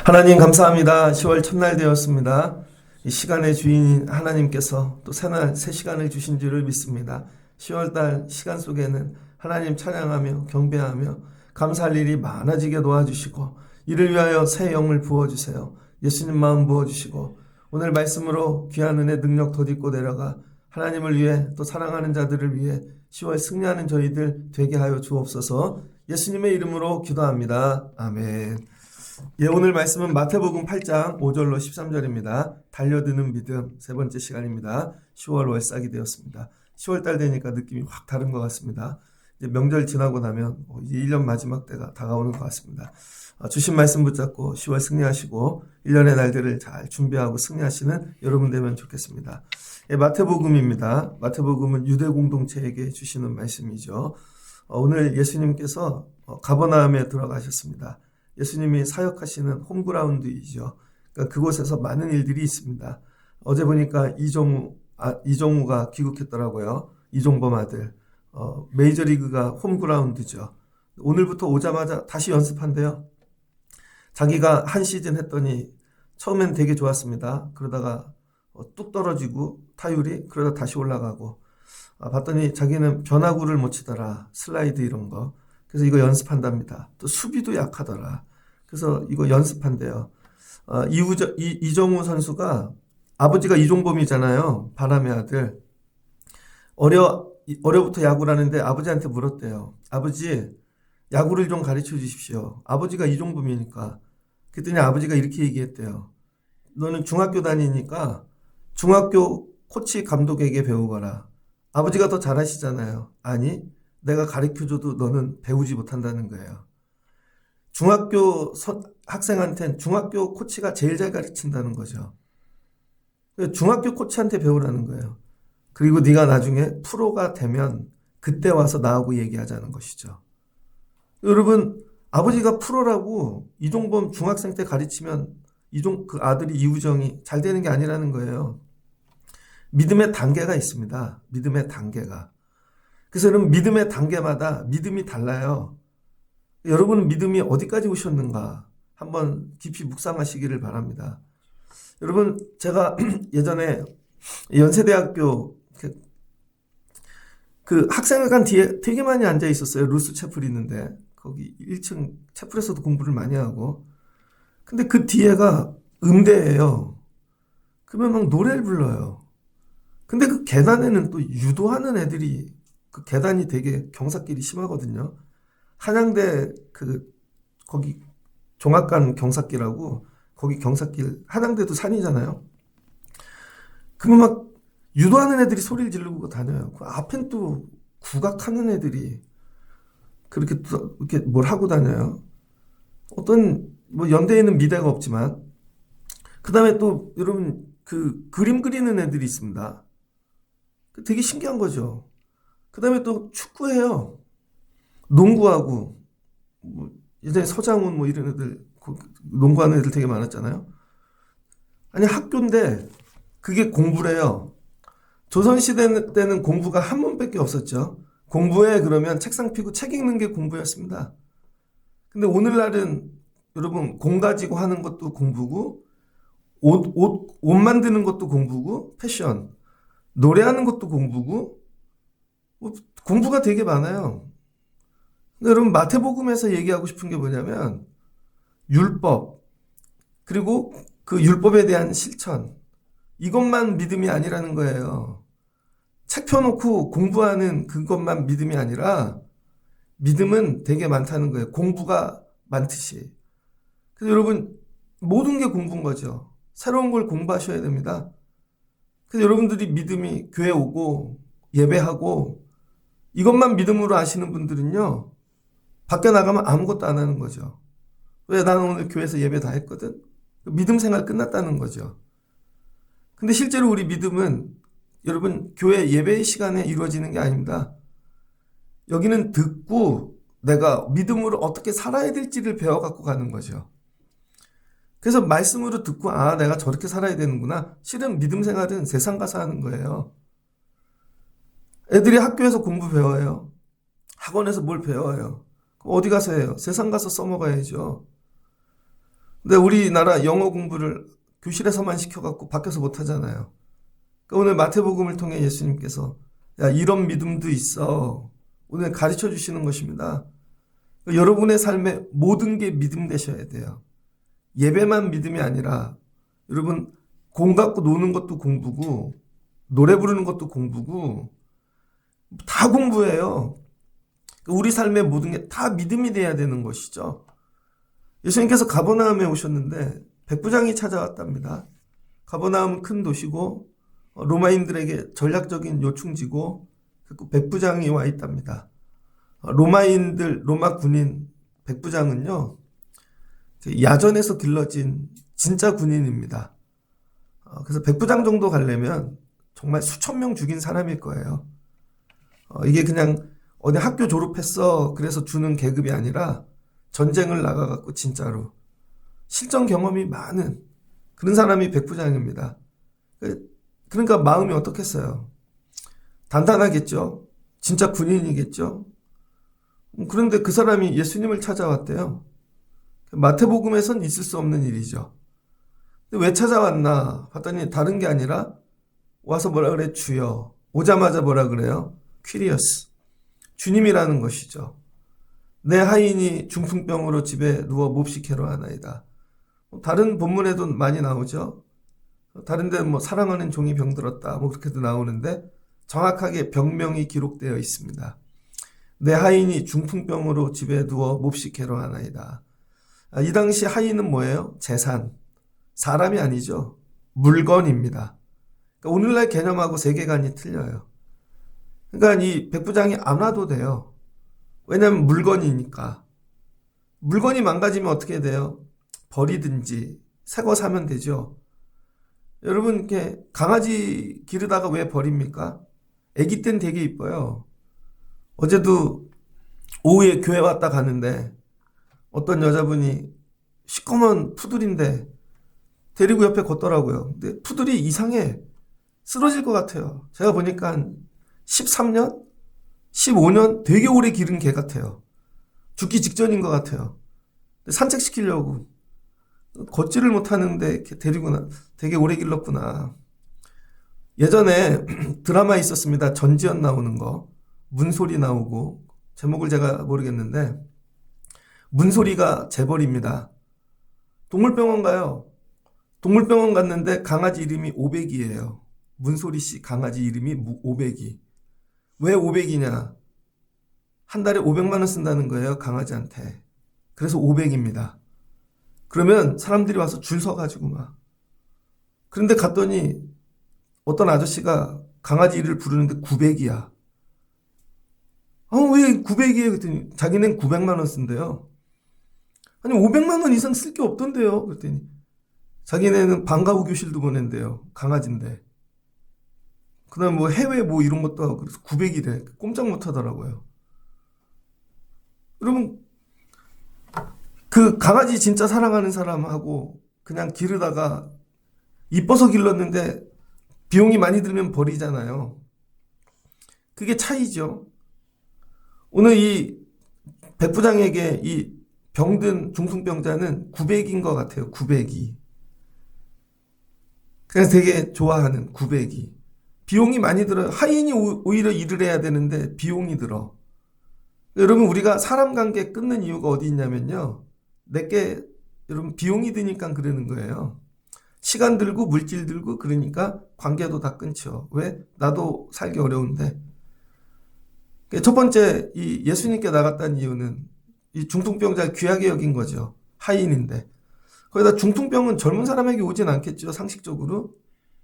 하나님 감사합니다. 10월 첫날 되었습니다. 이 시간의 주인 하나님께서 또 새 시간을 주신 줄을 믿습니다. 10월달 시간 속에는 하나님 찬양하며 경배하며 감사할 일이 많아지게 도와주시고 이를 위하여 새 영을 부어주세요. 예수님 마음 부어주시고 오늘 말씀으로 귀한 은혜 능력 덧입고 내려가 하나님을 위해 또 사랑하는 자들을 위해 10월 승리하는 저희들 되게 하여 주옵소서. 예수님의 이름으로 기도합니다. 아멘. 예, 오늘 말씀은 마태복음 8장 5절로 13절입니다. 달려드는 믿음 세 번째 시간입니다. 10월 월삭이 되었습니다. 10월달 되니까 느낌이 확 다른 것 같습니다. 이제 명절 지나고 나면 이제 1년 마지막 때가 다가오는 것 같습니다. 주신 말씀 붙잡고 10월 승리하시고 1년의 날들을 잘 준비하고 승리하시는 여러분 되면 좋겠습니다. 예, 마태복음입니다. 마태복음은 유대 공동체에게 주시는 말씀이죠. 오늘 예수님께서 가버나움에 들어가셨습니다. 예수님이 사역하시는 홈그라운드이죠. 그러니까 그곳에서 많은 일들이 있습니다. 어제 보니까 이종우가 귀국했더라고요. 이종범 아들. 메이저리그가 홈그라운드죠. 오늘부터 오자마자 다시 연습한대요. 자기가 한 시즌 했더니 처음엔 되게 좋았습니다. 그러다가 뚝 떨어지고 타율이 그러다 다시 올라가고 봤더니 자기는 변화구를 못 치더라. 슬라이드 이런 거. 그래서 이거 연습한답니다. 또 수비도 약하더라. 그래서 이거 연습한대요. 이정우 선수가 아버지가 이종범이잖아요. 바람의 아들. 어려부터 야구를 하는데 아버지한테 물었대요. 아버지, 야구를 좀 가르쳐 주십시오. 아버지가 이종범이니까. 그랬더니 아버지가 이렇게 얘기했대요. 너는 중학교 다니니까 중학교 코치 감독에게 배우거라. 아버지가 더 잘하시잖아요. 아니, 내가 가르쳐줘도 너는 배우지 못한다는 거예요. 중학교 학생한테는 중학교 코치가 제일 잘 가르친다는 거죠. 중학교 코치한테 배우라는 거예요. 그리고 네가 나중에 프로가 되면 그때 와서 나하고 얘기하자는 것이죠. 여러분, 아버지가 프로라고 이종범 중학생 때 가르치면 그 아들이 이우정이 잘 되는 게 아니라는 거예요. 믿음의 단계가 있습니다. 믿음의 단계가. 그래서 여러분 믿음의 단계마다 믿음이 달라요. 여러분은 믿음이 어디까지 오셨는가 한번 깊이 묵상하시기를 바랍니다. 여러분 제가 예전에 연세대학교 그 학생회관 뒤에 되게 많이 앉아 있었어요. 루스 채플 있는데 거기 1층 채플에서도 공부를 많이 하고 근데 그 뒤에가 음대예요. 그러면 막 노래를 불러요. 근데 그 계단에는 또 유도하는 애들이 그 계단이 되게 경사길이 심하거든요. 한양대 거기 종합관 경사길하고 거기 경사길 한양대도 산이잖아요. 그러면 막 유도하는 애들이 소리를 지르고 다녀요. 그 앞엔 또 국악하는 애들이 그렇게 또 이렇게 뭘 하고 다녀요. 어떤 뭐 연대에는 미대가 없지만 그 다음에 또 여러분 그 그림 그리는 애들이 있습니다. 되게 신기한 거죠. 그 다음에 또 축구해요. 농구하고, 뭐 예전에 서장훈 뭐 이런 애들, 농구하는 애들 되게 많았잖아요. 아니, 학교인데, 그게 공부래요. 조선시대 때는 공부가 한 문밖에 없었죠. 공부에 그러면 책상 피고 책 읽는 게 공부였습니다. 근데 오늘날은 여러분, 공 가지고 하는 것도 공부고, 옷 만드는 것도 공부고, 패션, 노래하는 것도 공부고, 공부가 되게 많아요. 근데 여러분 마태복음에서 얘기하고 싶은 게 뭐냐면 율법 그리고 그 율법에 대한 실천 이것만 믿음이 아니라는 거예요. 책 펴놓고 공부하는 그것만 믿음이 아니라 믿음은 되게 많다는 거예요. 공부가 많듯이. 그래서 여러분 모든 게 공부인 거죠. 새로운 걸 공부하셔야 됩니다. 그래서 여러분들이 믿음이 교회 오고 예배하고 이것만 믿음으로 아시는 분들은요. 밖에 나가면 아무것도 안 하는 거죠. 왜? 나는 오늘 교회에서 예배 다 했거든. 믿음 생활 끝났다는 거죠. 근데 실제로 우리 믿음은 여러분 교회 예배 시간에 이루어지는 게 아닙니다. 여기는 듣고 내가 믿음으로 어떻게 살아야 될지를 배워갖고 가는 거죠. 그래서 말씀으로 듣고 내가 저렇게 살아야 되는구나. 실은 믿음 생활은 세상 가서 하는 거예요. 애들이 학교에서 공부 배워요. 학원에서 뭘 배워요. 어디 가서 해요? 세상 가서 써먹어야죠. 근데 우리나라 영어 공부를 교실에서만 시켜갖고 밖에서 못하잖아요. 그러니까 오늘 마태복음을 통해 예수님께서 야, 이런 믿음도 있어. 오늘 가르쳐 주시는 것입니다. 여러분의 삶의 모든 게 믿음 되셔야 돼요. 예배만 믿음이 아니라 여러분 공 갖고 노는 것도 공부고 노래 부르는 것도 공부고 다 공부예요. 우리 삶의 모든 게 다 믿음이 돼야 되는 것이죠. 예수님께서 가버나움에 오셨는데 백부장이 찾아왔답니다. 가버나움은 큰 도시고 로마인들에게 전략적인 요충지고 백부장이 와 있답니다. 로마 군인 백부장은요, 야전에서 길러진 진짜 군인입니다. 그래서 백부장 정도 가려면 정말 수천 명 죽인 사람일 거예요. 이게 그냥 어디 학교 졸업했어 그래서 주는 계급이 아니라 전쟁을 나가갖고 진짜로 실전 경험이 많은 그런 사람이 백부장입니다. 그러니까 마음이 어떻겠어요? 단단하겠죠? 진짜 군인이겠죠? 그런데 그 사람이 예수님을 찾아왔대요. 마태복음에선 있을 수 없는 일이죠. 왜 찾아왔나 봤더니 다른 게 아니라 와서 뭐라 그래? 주여. 오자마자 뭐라 그래요? 퀴리어스. 주님이라는 것이죠. 내 하인이 중풍병으로 집에 누워 몹시케로 하나이다. 다른 본문에도 많이 나오죠. 다른 데는 뭐 사랑하는 종이 병들었다 뭐 그렇게도 나오는데 정확하게 병명이 기록되어 있습니다. 내 하인이 중풍병으로 집에 누워 몹시케로 하나이다. 이 당시 하인은 뭐예요? 재산. 사람이 아니죠. 물건입니다. 그러니까 오늘날 개념하고 세계관이 틀려요. 그러니까 이 백부장이 안 와도 돼요. 왜냐하면 물건이니까. 물건이 망가지면 어떻게 돼요? 버리든지 새 거 사면 되죠. 여러분 이렇게 강아지 기르다가 왜 버립니까? 아기 땐 되게 이뻐요. 어제도 오후에 교회 왔다 가는데 어떤 여자분이 시커먼 푸들인데 데리고 옆에 걷더라고요. 근데 푸들이 이상해. 쓰러질 것 같아요. 제가 보니까 한 13년? 15년 되게 오래 기른 개 같아요. 죽기 직전인 것 같아요. 산책시키려고 걷지를 못하는데 이렇게 데리고 되게 오래 길렀구나. 예전에 드라마 있었습니다. 전지현 나오는 거. 문소리 나오고 제목을 제가 모르겠는데 문소리가 재벌입니다. 동물병원 가요. 동물병원 갔는데 강아지 이름이 500이에요. 문소리 씨 강아지 이름이 500이. 왜 500이냐? 한 달에 500만 원 쓴다는 거예요. 강아지한테. 그래서 500입니다. 그러면 사람들이 와서 줄 서가지고 막. 그런데 갔더니 어떤 아저씨가 강아지 이름을 부르는데 900이야. 왜 900이에요? 그랬더니 자기는 900만 원 쓴대요. 아니 500만 원 이상 쓸 게 없던데요. 그랬더니 자기네는 방과후 교실도 보낸대요. 강아지인데. 그 다음 뭐 해외 뭐 이런 것도 하고 그래서 900이래. 꼼짝 못 하더라고요. 여러분 그 강아지 진짜 사랑하는 사람하고 그냥 기르다가 이뻐서 길렀는데 비용이 많이 들면 버리잖아요. 그게 차이죠. 오늘 이 백부장에게 이 병든 중풍병자는 900인 것 같아요. 900이. 그래서 되게 좋아하는 900이. 비용이 많이 들어요. 하인이 오히려 일을 해야 되는데 비용이 들어. 여러분 우리가 사람 관계 끊는 이유가 어디 있냐면요. 내게 여러분 비용이 드니까 그러는 거예요. 시간 들고 물질 들고 그러니까 관계도 다 끊죠. 왜? 나도 살기 어려운데. 첫 번째 이 예수님께 나갔다는 이유는 이 중풍병자 귀하게 여긴 거죠. 하인인데. 거기다 중풍병은 젊은 사람에게 오진 않겠죠. 상식적으로.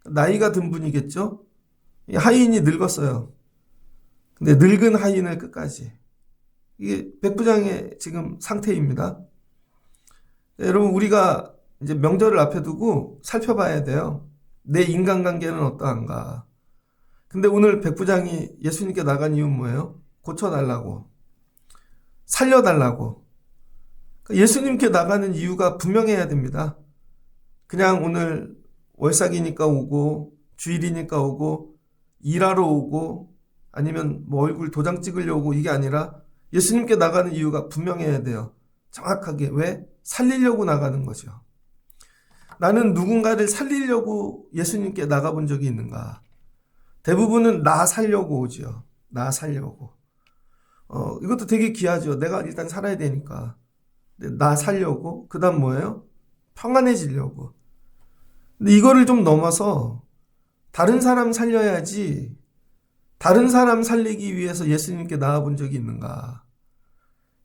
나이가 든 분이겠죠. 이 하인이 늙었어요. 근데 늙은 하인을 끝까지. 이게 백부장의 지금 상태입니다. 네, 여러분 우리가 이제 명절을 앞에 두고 살펴봐야 돼요. 내 인간관계는 어떠한가. 근데 오늘 백부장이 예수님께 나간 이유는 뭐예요? 고쳐달라고. 살려달라고. 예수님께 나가는 이유가 분명해야 됩니다. 그냥 오늘 월삭이니까 오고 주일이니까 오고 일하러 오고 아니면 뭐 얼굴 도장 찍으려고 이게 아니라 예수님께 나가는 이유가 분명해야 돼요. 정확하게. 왜? 살리려고 나가는 거죠. 나는 누군가를 살리려고 예수님께 나가본 적이 있는가? 대부분은 나 살려고 오죠. 나 살려고. 이것도 되게 귀하죠. 내가 일단 살아야 되니까. 나 살려고. 그 다음 뭐예요? 평안해지려고. 근데 이거를 좀 넘어서 다른 사람 살려야지, 다른 사람 살리기 위해서 예수님께 나와본 적이 있는가?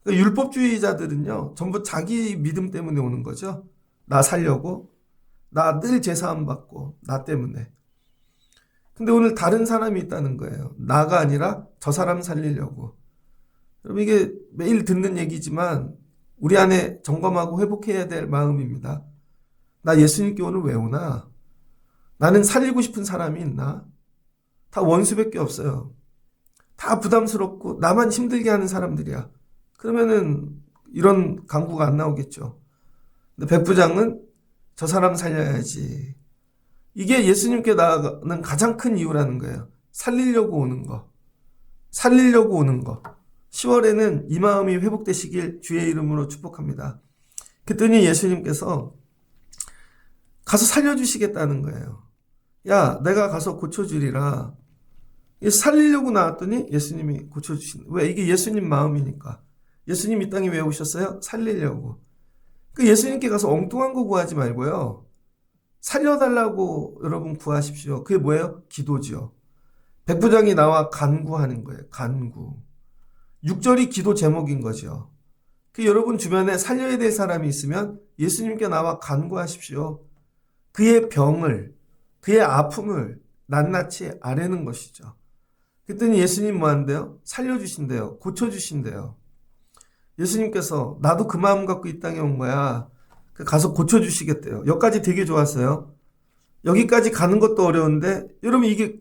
그러니까 율법주의자들은요, 전부 자기 믿음 때문에 오는 거죠. 나 살려고, 나 늘 제사함 받고, 나 때문에. 근데 오늘 다른 사람이 있다는 거예요. 나가 아니라 저 사람 살리려고. 여러분, 이게 매일 듣는 얘기지만 우리 안에 점검하고 회복해야 될 마음입니다. 나 예수님께 오늘 왜 오나? 나는 살리고 싶은 사람이 있나? 다 원수밖에 없어요. 다 부담스럽고 나만 힘들게 하는 사람들이야. 그러면은 이런 강구가 안 나오겠죠. 근데 백부장은 저 사람 살려야지. 이게 예수님께 나아가는 가장 큰 이유라는 거예요. 살리려고 오는 거. 살리려고 오는 거. 10월에는 이 마음이 회복되시길 주의 이름으로 축복합니다. 그랬더니 예수님께서 가서 살려주시겠다는 거예요. 야, 내가 가서 고쳐주리라. 살리려고 나왔더니 예수님이 고쳐주신. 왜? 이게 예수님 마음이니까. 예수님 이 땅에 왜 오셨어요? 살리려고. 그 예수님께 가서 엉뚱한 거 구하지 말고요. 살려달라고 여러분 구하십시오. 그게 뭐예요? 기도죠. 백부장이 나와 간구하는 거예요. 간구. 6절이 기도 제목인 거죠. 그 여러분 주변에 살려야 될 사람이 있으면 예수님께 나와 간구하십시오. 그의 병을, 그의 아픔을 낱낱이 아뢰는 것이죠. 그랬더니 예수님 뭐 한대요? 살려주신대요. 고쳐주신대요. 예수님께서 나도 그 마음 갖고 이 땅에 온 거야. 가서 고쳐주시겠대요. 여기까지 되게 좋았어요. 여기까지 가는 것도 어려운데 여러분 이게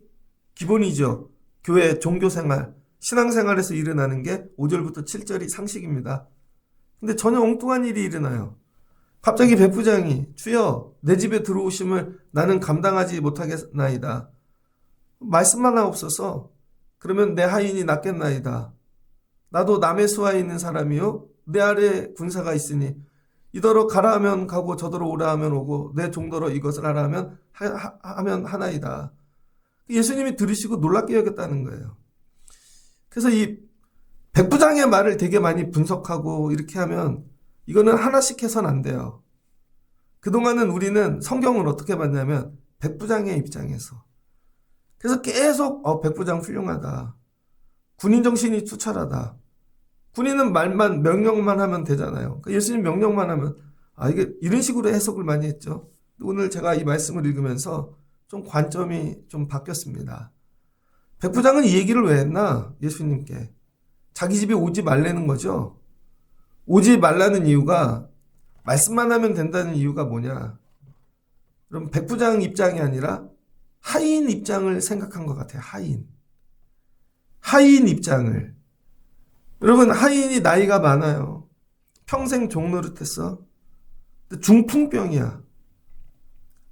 기본이죠. 교회 종교생활, 신앙생활에서 일어나는 게 5절부터 7절이 상식입니다. 근데 전혀 엉뚱한 일이 일어나요. 갑자기 백부장이 주여 내 집에 들어오심을 나는 감당하지 못하겠나이다. 말씀만 하옵소서. 그러면 내 하인이 낫겠나이다. 나도 남의 수하에 있는 사람이요 내 아래 군사가 있으니 이더러 가라 하면 가고 저더러 오라 하면 오고 내 종더러 이것을 하라 하면 하나이다. 예수님이 들으시고 놀랍게 여겼다는 거예요. 그래서 이 백부장의 말을 되게 많이 분석하고 이렇게 하면 이거는 하나씩 해서는 안 돼요. 그동안은 우리는 성경을 어떻게 봤냐면 백부장의 입장에서. 그래서 계속 백부장 훌륭하다. 군인 정신이 투철하다. 군인은 말만 명령만 하면 되잖아요. 예수님 명령만 하면 이게 이런 식으로 해석을 많이 했죠. 오늘 제가 이 말씀을 읽으면서 좀 관점이 좀 바뀌었습니다. 백부장은 이 얘기를 왜 했나? 예수님께. 자기 집에 오지 말라는 거죠. 오지 말라는 이유가 말씀만 하면 된다는 이유가 뭐냐? 그럼 백부장 입장이 아니라 하인 입장을 생각한 것 같아요. 하인 입장을. 여러분 하인이 나이가 많아요. 평생 종노릇했어. 근데 중풍병이야.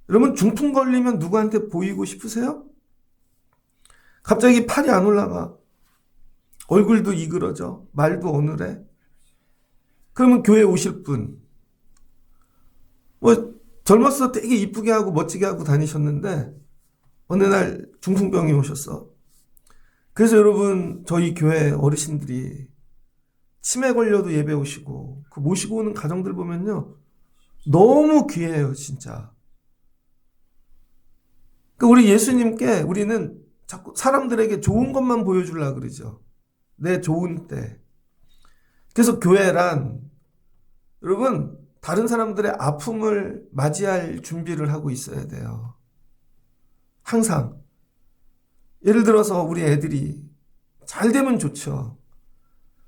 여러분 중풍 걸리면 누구한테 보이고 싶으세요? 갑자기 팔이 안 올라가. 얼굴도 이그러져. 말도 어눌해. 그러면 교회 오실 분. 젊었을 때 되게 이쁘게 하고 멋지게 하고 다니셨는데 어느 날 중풍병이 오셨어. 그래서 여러분 저희 교회 어르신들이 치매 걸려도 예배 오시고 그 모시고 오는 가정들 보면요. 너무 귀해요 진짜. 그러니까 우리 예수님께 우리는 자꾸 사람들에게 좋은 것만 보여주려고 그러죠. 내 좋은 때. 그래서 교회란 여러분 다른 사람들의 아픔을 맞이할 준비를 하고 있어야 돼요. 항상. 예를 들어서 우리 애들이 잘 되면 좋죠.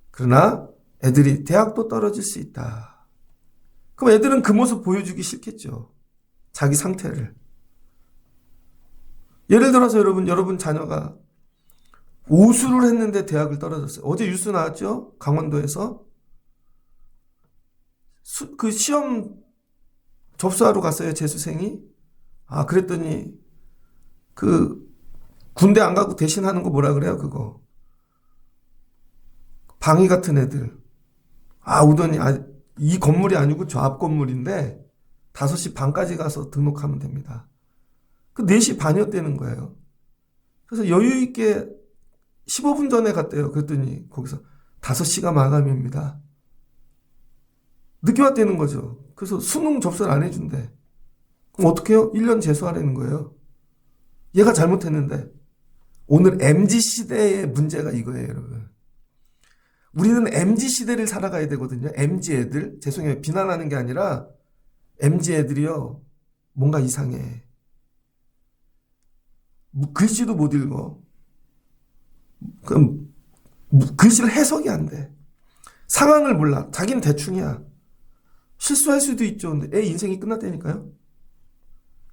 그러나 애들이 대학도 떨어질 수 있다. 그럼 애들은 그 모습 보여주기 싫겠죠. 자기 상태를. 예를 들어서 여러분 자녀가 오수를 했는데 대학을 떨어졌어요. 어제 뉴스 나왔죠? 강원도에서. 그 시험 접수하러 갔어요, 재수생이. 그랬더니 그 군대 안 가고 대신 하는 거 뭐라 그래요, 그거? 방위 같은 애들. 오더니, 이 건물이 아니고 저 앞 건물인데, 5시 반까지 가서 등록하면 됩니다. 그 4시 반이었다는 거예요. 그래서 여유있게 15분 전에 갔대요. 그랬더니, 거기서 5시가 마감입니다. 늦게 왔다는 거죠. 그래서 수능 접수를 안 해준대. 그럼 어떻게 해요? 1년 재수하라는 거예요. 얘가 잘못했는데. 오늘 MZ시대의 문제가 이거예요, 여러분. 우리는 MZ시대를 살아가야 되거든요. MZ애들. 죄송해요. 비난하는 게 아니라 MZ애들이요. 뭔가 이상해. 글씨도 못 읽어. 그럼 글씨를 해석이 안 돼. 상황을 몰라. 자기는 대충이야. 실수할 수도 있죠. 근데 애 인생이 끝났다니까요.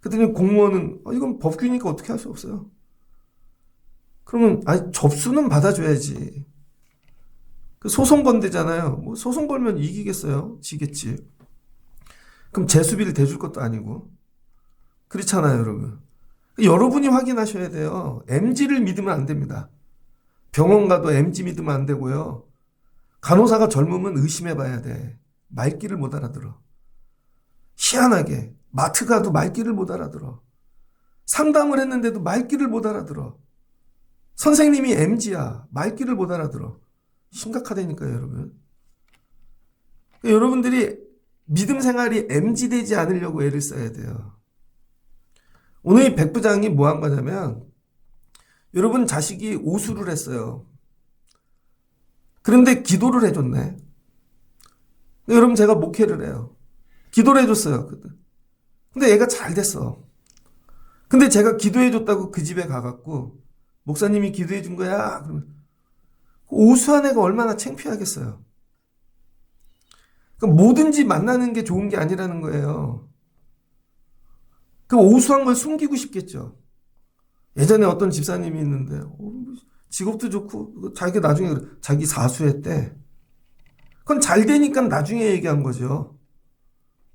그랬더니 공무원은 이건 법규니까 어떻게 할 수 없어요. 그러면 접수는 받아줘야지. 그 소송 건대잖아요. 뭐 소송 걸면 이기겠어요? 지겠지. 그럼 재수비를 대줄 것도 아니고. 그렇잖아요, 여러분. 여러분이 확인하셔야 돼요. MZ를 믿으면 안 됩니다. 병원 가도 MZ 믿으면 안 되고요. 간호사가 젊으면 의심해봐야 돼. 말귀를 못 알아들어. 희한하게 마트 가도 말귀를 못 알아들어. 상담을 했는데도 말귀를 못 알아들어. 선생님이 MZ야. 말귀를 못 알아들어. 심각하다니까요, 여러분. 여러분들이 믿음 생활이 MZ 되지 않으려고 애를 써야 돼요. 오늘 이 백 부장이 뭐 한 거냐면, 여러분 자식이 오수를 했어요. 그런데 기도를 해줬네. 여러분 제가 목회를 해요. 기도를 해줬어요. 근데 얘가 잘 됐어. 근데 제가 기도해줬다고 그 집에 가갖고 목사님이 기도해준 거야. 그러면 오수한 애가 얼마나 창피하겠어요. 그러니까 뭐든지 만나는 게 좋은 게 아니라는 거예요. 그 오수한 걸 숨기고 싶겠죠. 예전에 어떤 집사님이 있는데 직업도 좋고 자기가 나중에 자기 사수했대. 그건 잘 되니까 나중에 얘기한 거죠.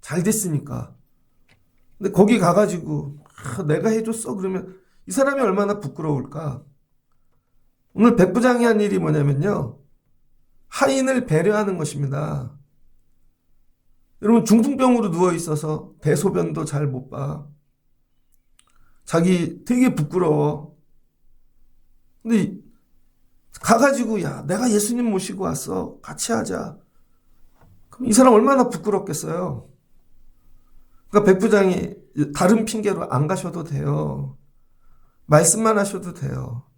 잘 됐으니까. 근데 거기 가가지고 내가 해줬어 그러면 이 사람이 얼마나 부끄러울까. 오늘 백 부장이 한 일이 뭐냐면요. 하인을 배려하는 것입니다. 여러분 중풍병으로 누워있어서 대소변도 잘 못 봐. 자기 되게 부끄러워. 근데 가가지고 야 내가 예수님 모시고 왔어. 같이 하자. 그럼 이 사람 얼마나 부끄럽겠어요. 그러니까 백 부장이 다른 핑계로 안 가셔도 돼요. 말씀만 하셔도 돼요.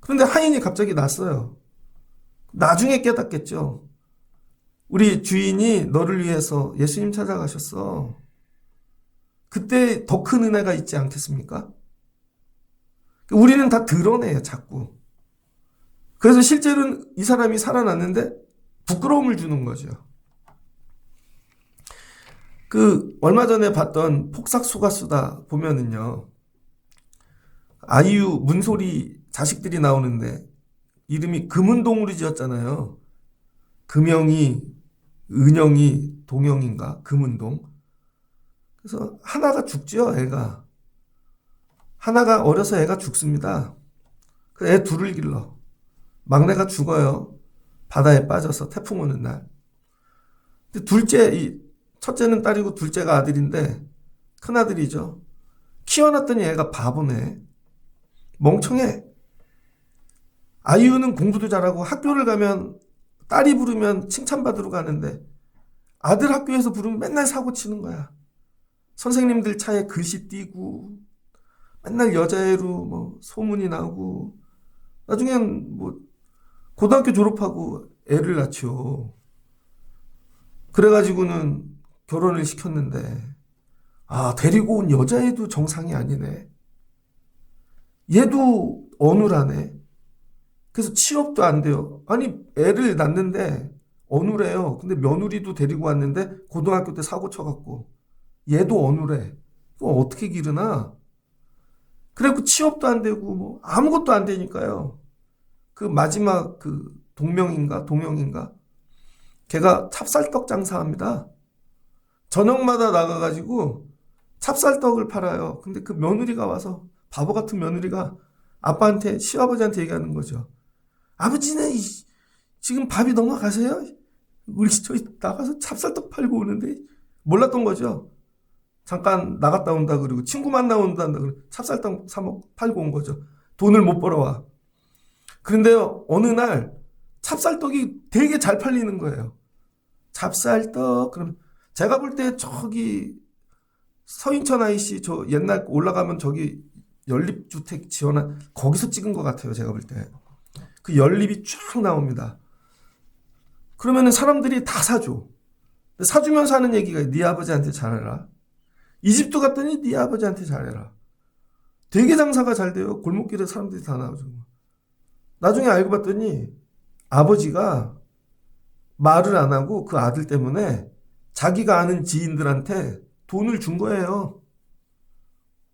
그런데 하인이 갑자기 났어요. 나중에 깨닫겠죠. 우리 주인이 너를 위해서 예수님 찾아가셨어. 그때 더 큰 은혜가 있지 않겠습니까? 우리는 다 드러내요, 자꾸. 그래서 실제로는 이 사람이 살아났는데 부끄러움을 주는 거죠. 얼마 전에 봤던 폭삭소가수다 보면은요, 아이유 문소리 자식들이 나오는데 이름이 금은동으로 지었잖아요. 금영이, 은영이, 동영인가? 금은동. 그래서 하나가 죽죠, 애가. 하나가 어려서 애가 죽습니다. 그 애 둘을 길러. 막내가 죽어요. 바다에 빠져서 태풍 오는 날. 근데 첫째는 딸이고 둘째가 아들인데 큰아들이죠. 키워놨더니 애가 바보네. 멍청해. 아이유는 공부도 잘하고 학교를 가면 딸이 부르면 칭찬받으러 가는데 아들 학교에서 부르면 맨날 사고 치는 거야. 선생님들 차에 글씨 띄고 맨날 여자애로 소문이 나고 나중엔 고등학교 졸업하고 애를 낳죠. 그래가지고는 결혼을 시켰는데 데리고 온 여자애도 정상이 아니네. 얘도 어눌하네. 그래서 취업도 안 돼요. 아니 애를 낳는데 어눌해요. 근데 며느리도 데리고 왔는데 고등학교 때 사고 쳐갖고 얘도 어눌해. 그거 어떻게 기르나? 그래갖고 취업도 안 되고 아무것도 안 되니까요. 그 마지막 동영인가? 걔가 찹쌀떡 장사합니다. 저녁마다 나가가지고 찹쌀떡을 팔아요. 근데 그 며느리가 와서 바보 같은 며느리가 아빠한테, 시아버지한테 얘기하는 거죠. 아버지는 지금 밥이 넘어가세요? 우리 저희 나가서 찹쌀떡 팔고 오는데. 몰랐던 거죠. 잠깐 나갔다 온다 그러고 친구 만나 온다 그러고 찹쌀떡 팔고 온 거죠. 돈을 못 벌어와. 그런데요, 어느 날 찹쌀떡이 되게 잘 팔리는 거예요. 찹쌀떡. 그럼 제가 볼 때 저기 서인천 IC 저 옛날 올라가면 저기 연립주택 지원한 거기서 찍은 것 같아요. 제가 볼 때. 그 연립이 쫙 나옵니다. 그러면은 사람들이 다 사줘. 사주면서 하는 얘기가 네 아버지한테 잘해라. 이집트 갔더니 네 아버지한테 잘해라. 되게 장사가 잘 돼요. 골목길에 사람들이 다 나오죠. 나중에 알고 봤더니 아버지가 말을 안 하고 그 아들 때문에 자기가 아는 지인들한테 돈을 준 거예요.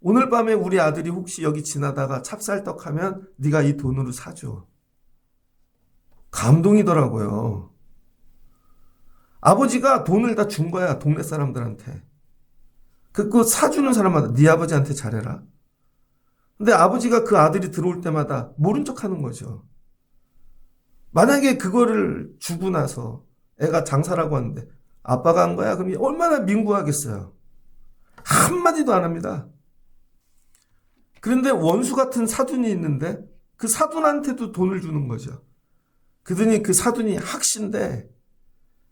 오늘 밤에 우리 아들이 혹시 여기 지나다가 찹쌀떡 하면 네가 이 돈으로 사줘. 감동이더라고요. 아버지가 돈을 다 준 거야. 동네 사람들한테. 그거 사주는 사람마다 네 아버지한테 잘해라. 근데 아버지가 그 아들이 들어올 때마다 모른 척 하는 거죠. 만약에 그거를 주고 나서 애가 장사라고 하는데 아빠가 한 거야? 그럼 얼마나 민구하겠어요. 한마디도 안 합니다. 그런데 원수 같은 사돈이 있는데 그 사돈한테도 돈을 주는 거죠. 그러더니 그 사돈이 학시인데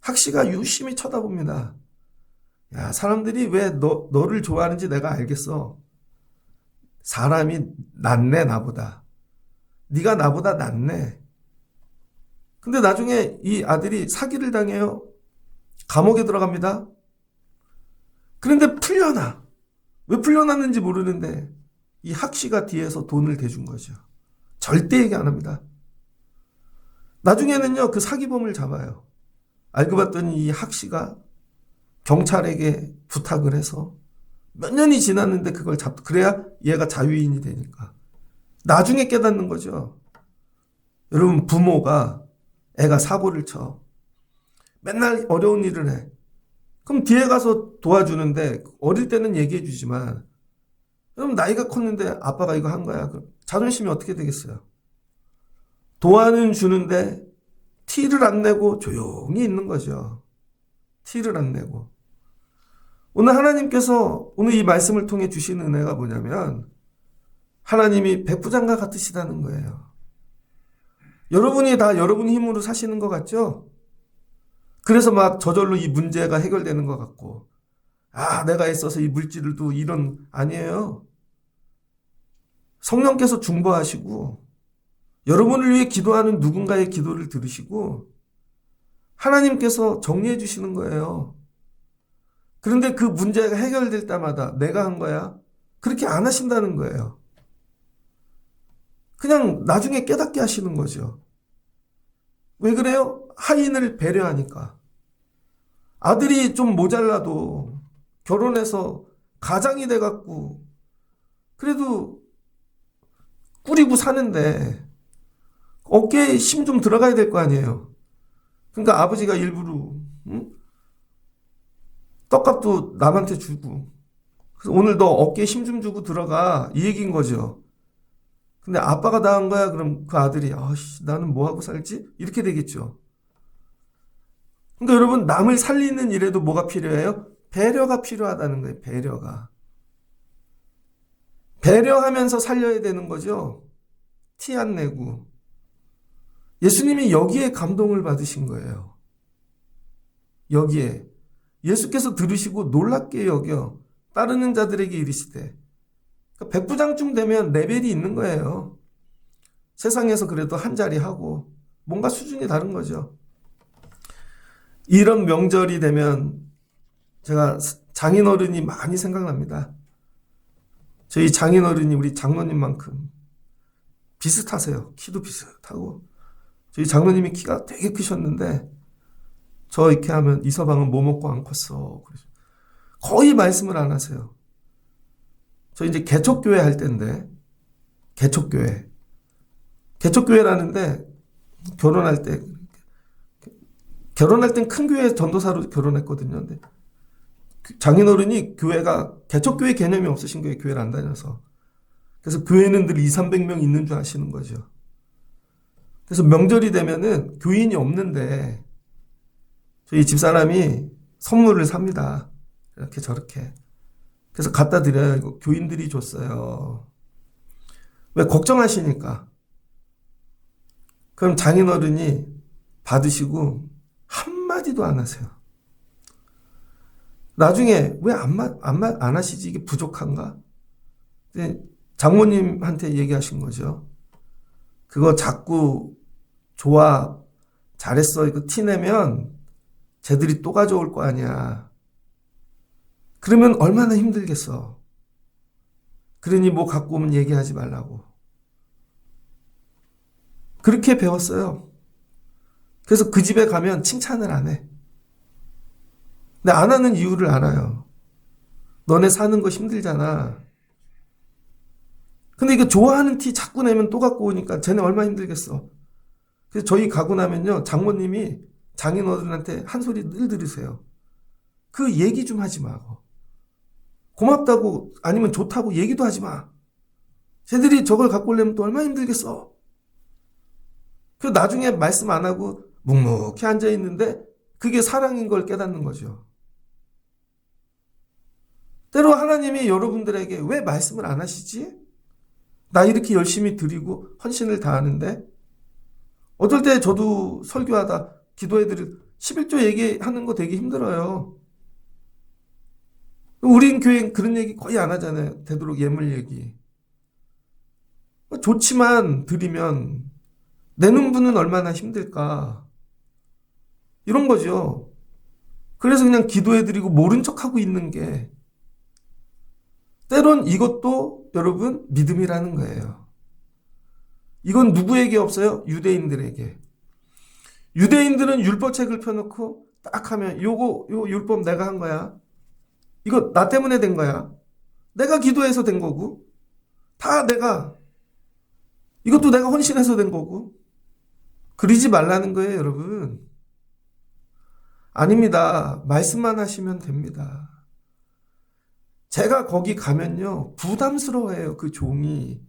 학시가 유심히 쳐다봅니다. 야, 사람들이 왜 너를 좋아하는지 내가 알겠어. 사람이 낫네, 나보다. 네가 나보다 낫네. 근데 나중에 이 아들이 사기를 당해요. 감옥에 들어갑니다. 그런데 풀려나. 왜 풀려났는지 모르는데 이 학시가 뒤에서 돈을 대준 거죠. 절대 얘기 안 합니다. 나중에는요, 그 사기범을 잡아요. 알고 봤더니 이 학시가 경찰에게 부탁을 해서 몇 년이 지났는데 그걸 그래야 얘가 자유인이 되니까. 나중에 깨닫는 거죠. 여러분, 부모가 애가 사고를 쳐. 맨날 어려운 일을 해. 그럼 뒤에 가서 도와주는데 어릴 때는 얘기해 주지만 그럼 나이가 컸는데 아빠가 이거 한 거야. 그럼 자존심이 어떻게 되겠어요? 도와는 주는데 티를 안 내고 조용히 있는 거죠. 티를 안 내고. 오늘 하나님께서 오늘 이 말씀을 통해 주신 은혜가 뭐냐면 하나님이 백부장과 같으시다는 거예요. 여러분이 다 여러분 힘으로 사시는 것 같죠? 그래서 막 저절로 이 문제가 해결되는 것 같고 내가 있어서 이 물질도 이런 아니에요. 성령께서 중보하시고 여러분을 위해 기도하는 누군가의 기도를 들으시고 하나님께서 정리해 주시는 거예요. 그런데 그 문제가 해결될 때마다 내가 한 거야? 그렇게 안 하신다는 거예요. 그냥 나중에 깨닫게 하시는 거죠. 왜 그래요? 하인을 배려하니까. 아들이 좀 모자라도 결혼해서 가장이 돼갖고 그래도 꾸리고 사는데 어깨에 힘 좀 들어가야 될 거 아니에요. 그러니까 아버지가 일부러 떡값도 남한테 주고 그래서 오늘 너 어깨에 힘 좀 주고 들어가 이 얘기인 거죠. 근데 아빠가 다 한 거야. 그럼 그 아들이 나는 뭐하고 살지? 이렇게 되겠죠. 그러니까 여러분 남을 살리는 일에도 뭐가 필요해요? 배려가 필요하다는 거예요. 배려가. 배려하면서 살려야 되는 거죠. 티 안 내고. 예수님이 여기에 감동을 받으신 거예요. 여기에. 예수께서 들으시고 놀랍게 여겨 따르는 자들에게 이르시되 그러니까 백부장쯤 되면 레벨이 있는 거예요. 세상에서 그래도 한 자리 하고 뭔가 수준이 다른 거죠. 이런 명절이 되면 제가 장인어른이 많이 생각납니다. 저희 장인어른이 우리 장로님만큼 비슷하세요. 키도 비슷하고 저희 장로님이 키가 되게 크셨는데 저 이렇게 하면 이 서방은 뭐 먹고 안 컸어. 거의 말씀을 안 하세요. 저 이제 개척교회 할 때인데 개척교회라는데 결혼할 땐 큰 교회 전도사로 결혼했거든요. 근데 장인어른이 교회가 개척교회 개념이 없으신 거예요. 교회를 안 다녀서. 그래서 교회는 늘 2, 300명 있는 줄 아시는 거죠. 그래서 명절이 되면은 교인이 없는데 저희 집사람이 선물을 삽니다. 이렇게 저렇게. 그래서 갖다 드려요. 이거 교인들이 줬어요. 왜? 걱정하시니까. 그럼 장인어른이 받으시고 한마디도 안 하세요. 나중에 왜 안 하시지? 이게 부족한가? 장모님한테 얘기하신 거죠. 그거 자꾸 좋아, 잘했어, 이거 티내면 쟤들이 또 가져올 거 아니야. 그러면 얼마나 힘들겠어. 그러니 뭐 갖고 오면 얘기하지 말라고. 그렇게 배웠어요. 그래서 그 집에 가면 칭찬을 안 해. 근데 안 하는 이유를 알아요. 너네 사는 거 힘들잖아. 근데 이거 좋아하는 티 자꾸 내면 또 갖고 오니까 쟤네 얼마나 힘들겠어. 그래서 저희 가고 나면요, 장모님이 장인어른한테 한 소리 늘 들으세요. 그 얘기 좀 하지 마고. 고맙다고 아니면 좋다고 얘기도 하지 마. 쟤들이 저걸 갖고 오려면 또 얼마나 힘들겠어. 그 나중에 말씀 안 하고 묵묵히 앉아 있는데 그게 사랑인 걸 깨닫는 거죠. 때로 하나님이 여러분들에게 왜 말씀을 안 하시지? 나 이렇게 열심히 드리고 헌신을 다하는데 어떨 때 저도 설교하다 기도해드릴 11조 얘기하는 거 되게 힘들어요. 우린 교회 그런 얘기 거의 안 하잖아요. 되도록 예물 얘기. 좋지만 드리면 내는 분은 얼마나 힘들까. 이런 거죠. 그래서 그냥 기도해드리고 모른 척하고 있는 게 때론 이것도 여러분 믿음이라는 거예요. 이건 누구에게 없어요? 유대인들에게. 유대인들은 율법책을 펴놓고 딱 하면 요 율법 내가 한 거야. 이거 나 때문에 된 거야. 내가 기도해서 된 거고 다 내가 이것도 내가 헌신해서 된 거고 그러지 말라는 거예요, 여러분. 아닙니다. 말씀만 하시면 됩니다. 제가 거기 가면요 부담스러워해요. 그 종이.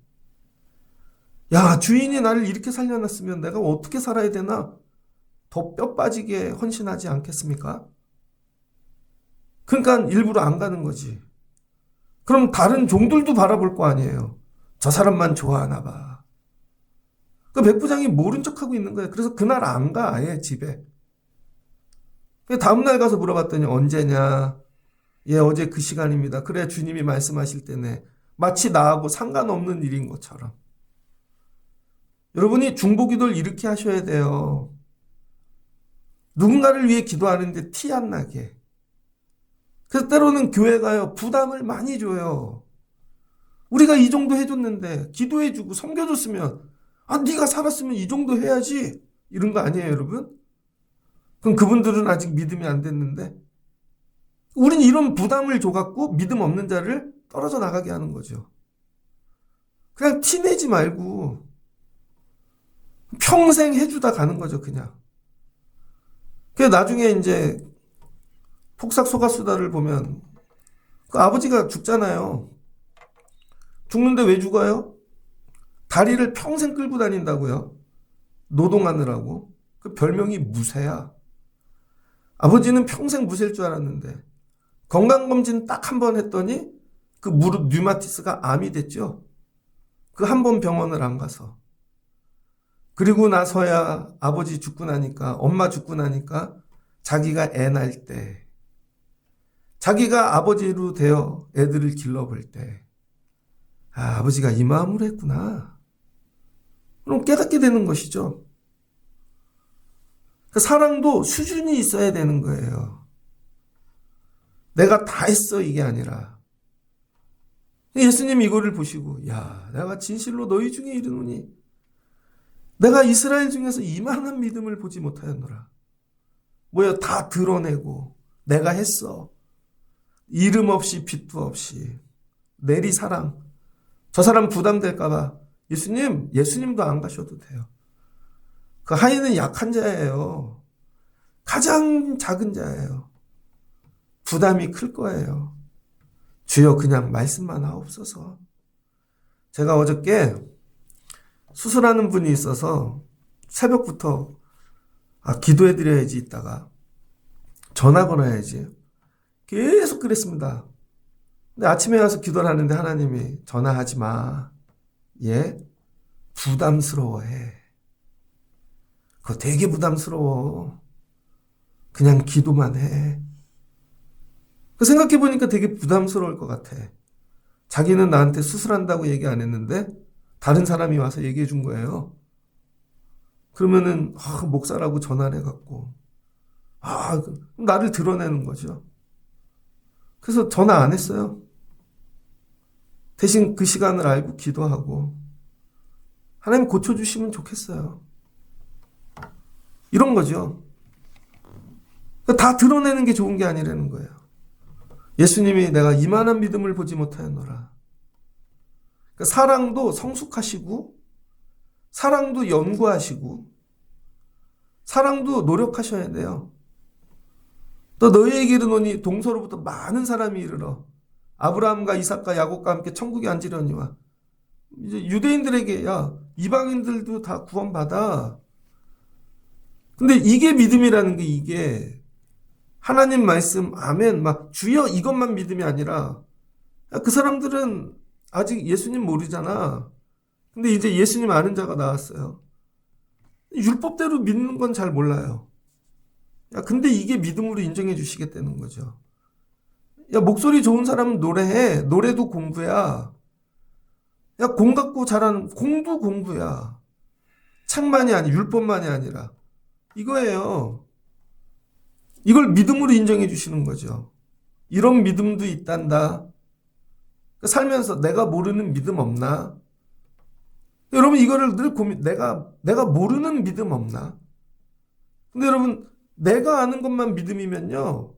야, 주인이 나를 이렇게 살려놨으면 내가 어떻게 살아야 되나? 더 뼈 빠지게 헌신하지 않겠습니까? 그러니까 일부러 안 가는 거지. 그럼 다른 종들도 바라볼 거 아니에요. 저 사람만 좋아하나 봐. 그 백부장이 모른 척하고 있는 거예요. 그래서 그날 안 가, 아예 집에. 다음날 가서 물어봤더니 언제냐? 예, 어제 그 시간입니다. 그래, 주님이 말씀하실 때네. 마치 나하고 상관없는 일인 것처럼. 여러분이 중보기도를 이렇게 하셔야 돼요. 누군가를 위해 기도하는데 티 안 나게. 그래서 때로는 교회가요, 부담을 많이 줘요. 우리가 이 정도 해줬는데, 기도해주고 섬겨줬으면, 아, 네가 살았으면 이 정도 해야지. 이런 거 아니에요, 여러분? 그럼 그분들은 아직 믿음이 안 됐는데, 우린 이런 부담을 줘갖고 믿음 없는 자를 떨어져 나가게 하는 거죠. 그냥 티내지 말고, 평생 해주다 가는 거죠, 그냥. 그래서 나중에 이제 폭삭 소가수다를 보면 그 아버지가 죽잖아요. 죽는데 왜 죽어요? 다리를 평생 끌고 다닌다고요. 노동하느라고. 그 별명이 무쇠야. 아버지는 평생 무쇠일 줄 알았는데 건강검진 딱 한 번 했더니 그 무릎 류마티스가 암이 됐죠. 그 한 번 병원을 안 가서. 그리고 나서야 아버지 죽고 나니까, 엄마 죽고 나니까 자기가 애 낳을 때, 자기가 아버지로 되어 애들을 길러볼 때, 아, 아버지가 이 마음으로 했구나. 그럼 깨닫게 되는 것이죠. 그 사랑도 수준이 있어야 되는 거예요. 내가 다 했어, 이게 아니라. 예수님 이거를 보시고, 야, 내가 진실로 너희 중에 이르노니 내가 이스라엘 중에서 이만한 믿음을 보지 못하였노라. 뭐야, 다 드러내고 내가 했어. 이름 없이 빚도 없이 내리사랑. 저 사람 부담될까봐 예수님도 안 가셔도 돼요. 그 하인은 약한 자예요. 가장 작은 자예요. 부담이 클 거예요. 주여 그냥 말씀만 하옵소서. 제가 어저께 수술하는 분이 있어서 새벽부터 기도해드려야지 이따가 전화 걸어야지 계속 그랬습니다. 근데 아침에 와서 기도를 하는데 하나님이 전화하지 마. 얘 부담스러워해. 그거 되게 부담스러워. 그냥 기도만 해. 생각해보니까 되게 부담스러울 것 같아. 자기는 나한테 수술한다고 얘기 안 했는데 다른 사람이 와서 얘기해 준 거예요. 그러면은 목사라고 전화를 해갖고 나를 드러내는 거죠. 그래서 전화 안 했어요. 대신 그 시간을 알고 기도하고 하나님 고쳐주시면 좋겠어요. 이런 거죠. 다 드러내는 게 좋은 게 아니라는 거예요. 예수님이 내가 이만한 믿음을 보지 못하였노라. 사랑도 성숙하시고 사랑도 연구하시고 사랑도 노력하셔야 돼요. 또 너희에게 이르노니 동서로부터 많은 사람이 이르러 아브라함과 이삭과 야곱과 함께 천국에 앉으려니와. 이제 유대인들에게 이방인들도 다 구원받아. 근데 이게 믿음이라는 게 이게 하나님 말씀 아멘 막 주여 이것만 믿음이 아니라 그 사람들은 아직 예수님 모르잖아. 근데 이제 예수님 아는 자가 나왔어요. 율법대로 믿는 건 잘 몰라요. 근데 이게 믿음으로 인정해 주시겠다는 거죠. 목소리 좋은 사람은 노래해. 노래도 공부야. 공 갖고 잘하는 공도 공부야. 책만이 아니 율법만이 아니라 이거예요. 이걸 믿음으로 인정해 주시는 거죠. 이런 믿음도 있단다. 살면서 내가 모르는 믿음 없나? 여러분 이거를 늘 내가 모르는 믿음 없나? 근데 여러분 내가 아는 것만 믿음이면요.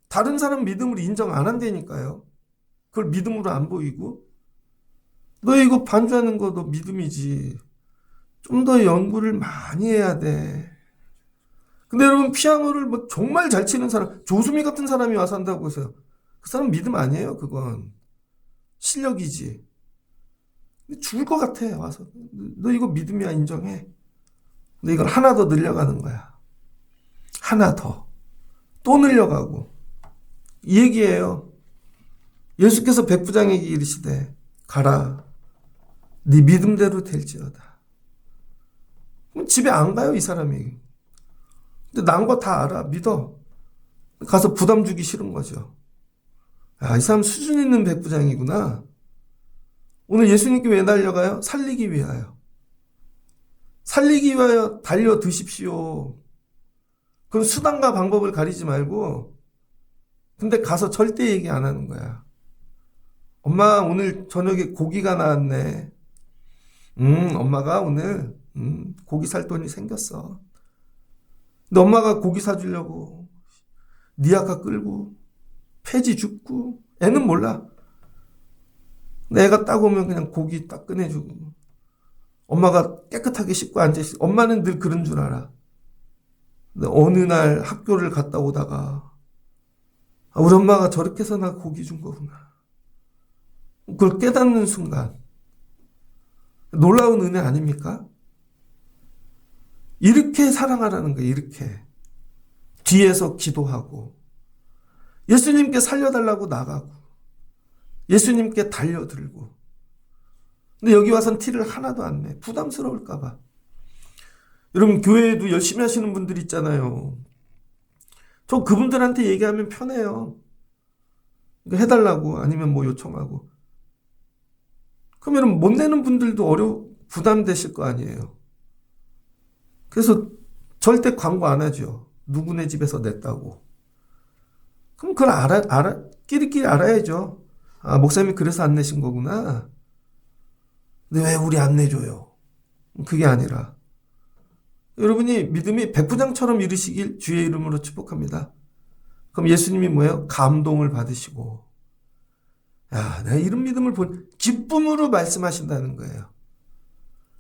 다른 사람 믿음으로 인정 안 한다니까요. 그걸 믿음으로 안 보이고. 너 이거 반주하는 거 너 믿음이지. 좀 더 연구를 많이 해야 돼. 근데 여러분 피아노를 정말 잘 치는 사람, 조수미 같은 사람이 와서 한다고 해서요. 그 사람 믿음 아니에요. 그건 실력이지. 죽을 것 같아 와서. 너 이거 믿음이야 인정해. 근데 이걸 하나 더 늘려가는 거야. 하나 더. 또 늘려가고. 이 얘기예요. 예수께서 백부장에게 이르시되 가라. 네 믿음대로 될지어다. 그럼 집에 안 가요 이 사람이. 근데 난 거 다 알아. 믿어. 가서 부담 주기 싫은 거죠. 이 사람 수준 있는 백부장이구나. 오늘 예수님께 왜 달려가요? 살리기 위하여. 살리기 위하여 달려 드십시오. 그럼 수단과 방법을 가리지 말고 근데 가서 절대 얘기 안 하는 거야. 엄마 오늘 저녁에 고기가 나왔네. 엄마가 오늘 고기 살 돈이 생겼어. 근데 엄마가 고기 사주려고 니아카 끌고 폐지 줍고 애는 몰라. 애가 딱 오면 그냥 고기 딱 꺼내주고 엄마가 깨끗하게 씻고 앉아있어. 엄마는 늘 그런 줄 알아. 근데 어느 날 학교를 갔다 오다가 우리 엄마가 저렇게 해서 나 고기 준 거구나. 그걸 깨닫는 순간 놀라운 은혜 아닙니까? 이렇게 사랑하라는 거예요. 이렇게 뒤에서 기도하고 예수님께 살려달라고 나가고 예수님께 달려들고. 근데 여기 와서는 티를 하나도 안 내. 부담스러울까 봐. 여러분 교회에도 열심히 하시는 분들 있잖아요. 저 그분들한테 얘기하면 편해요. 해달라고 아니면 요청하고. 그러면 못 내는 분들도 부담되실 거 아니에요. 그래서 절대 광고 안 하죠. 누구네 집에서 냈다고. 그럼 그걸 끼리끼리 알아야죠. 목사님이 그래서 안 내신 거구나. 근데 왜 우리 안 내줘요? 그게 아니라 여러분이 믿음이 백부장처럼 이르시길 주의 이름으로 축복합니다. 그럼 예수님이 뭐예요? 감동을 받으시고 내가 이런 믿음을 기쁨으로 말씀하신다는 거예요.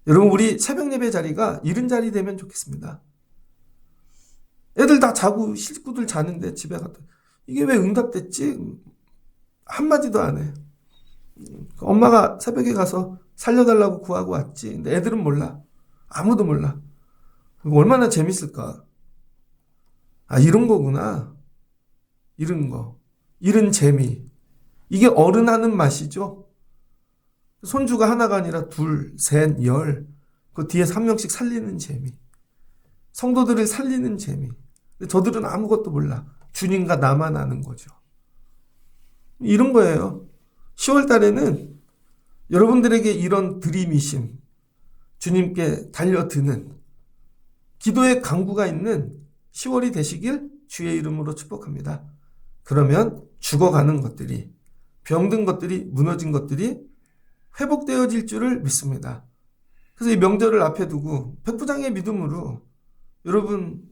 여러분 우리 새벽 예배 자리가 이런 자리 되면 좋겠습니다. 애들 다 자고 식구들 자는데 집에 갔다 이게 왜 응답됐지? 한마디도 안 해. 엄마가 새벽에 가서 살려달라고 구하고 왔지. 근데 애들은 몰라. 아무도 몰라. 얼마나 재밌을까? 아, 이런 거구나. 이런 거. 이런 재미. 이게 어른 하는 맛이죠. 손주가 하나가 아니라 둘, 셋, 열. 그 뒤에 3명씩 살리는 재미. 성도들을 살리는 재미. 근데 저들은 아무것도 몰라. 주님과 나만 아는 거죠. 이런 거예요. 10월 달에는 여러분들에게 이런 드림이심, 주님께 달려드는 기도의 강구가 있는 10월이 되시길 주의 이름으로 축복합니다. 그러면 죽어가는 것들이, 병든 것들이, 무너진 것들이 회복되어질 줄을 믿습니다. 그래서 이 명절을 앞에 두고 백부장의 믿음으로 여러분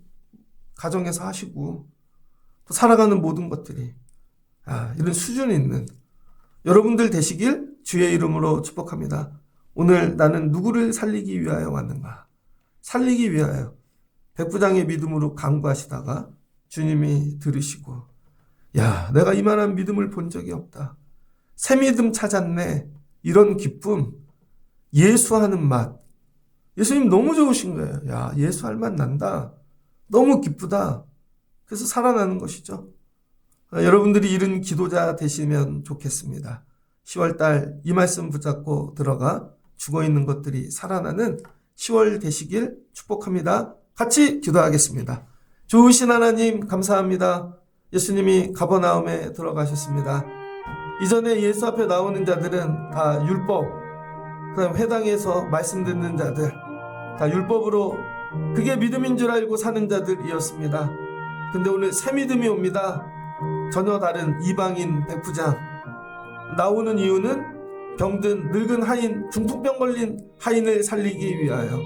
가정에서 하시고 또 살아가는 모든 것들이 이런 수준 있는 여러분들 되시길 주의 이름으로 축복합니다. 오늘 나는 누구를 살리기 위하여 왔는가? 살리기 위하여 백부장의 믿음으로 간구하시다가 주님이 들으시고, 야, 내가 이만한 믿음을 본 적이 없다. 새 믿음 찾았네. 이런 기쁨, 예수하는 맛. 예수님 너무 좋으신 거예요. 야, 예수할 맛 난다. 너무 기쁘다. 그래서 살아나는 것이죠. 여러분들이 이런 기도자 되시면 좋겠습니다. 10월달 이 말씀 붙잡고 들어가 죽어있는 것들이 살아나는 10월 되시길 축복합니다. 같이 기도하겠습니다. 좋으신 하나님 감사합니다. 예수님이 가버나움에 들어가셨습니다. 이전에 예수 앞에 나오는 자들은 다 율법, 그다음 회당에서 말씀 듣는 자들, 다 율법으로 그게 믿음인 줄 알고 사는 자들이었습니다. 근데 오늘 새 믿음이 옵니다. 전혀 다른 이방인 백부장. 나오는 이유는 병든 늙은 하인, 중풍병 걸린 하인을 살리기 위하여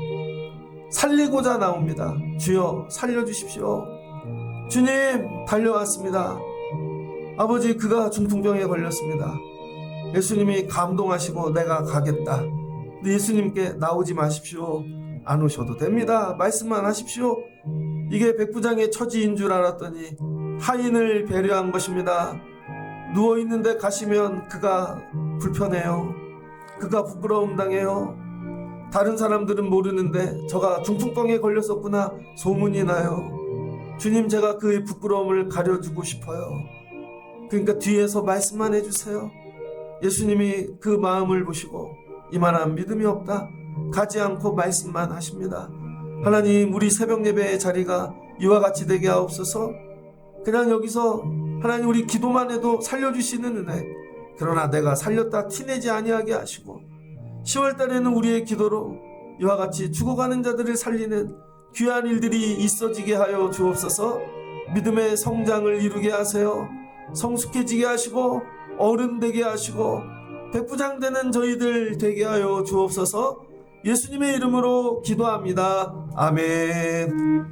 살리고자 나옵니다. 주여 살려주십시오. 주님 달려왔습니다. 아버지, 그가 중풍병에 걸렸습니다. 예수님이 감동하시고 내가 가겠다. 근데 예수님께 나오지 마십시오. 안 오셔도 됩니다. 말씀만 하십시오. 이게 백부장의 처지인 줄 알았더니 하인을 배려한 것입니다. 누워있는데 가시면 그가 불편해요. 그가 부끄러움 당해요. 다른 사람들은 모르는데 저가 중풍병에 걸렸었구나 소문이 나요. 주님, 제가 그의 부끄러움을 가려주고 싶어요. 그러니까 뒤에서 말씀만 해주세요. 예수님이 그 마음을 보시고 이만한 믿음이 없다. 가지 않고 말씀만 하십니다. 하나님, 우리 새벽 예배의 자리가 이와 같이 되게 하옵소서. 그냥 여기서 하나님 우리 기도만 해도 살려주시는 은혜, 그러나 내가 살렸다 티내지 아니하게 하시고 10월달에는 우리의 기도로 이와 같이 죽어가는 자들을 살리는 귀한 일들이 있어지게 하여 주옵소서. 믿음의 성장을 이루게 하세요. 성숙해지게 하시고 어른 되게 하시고 백부장 되는 저희들 되게 하여 주옵소서. 예수님의 이름으로 기도합니다. 아멘.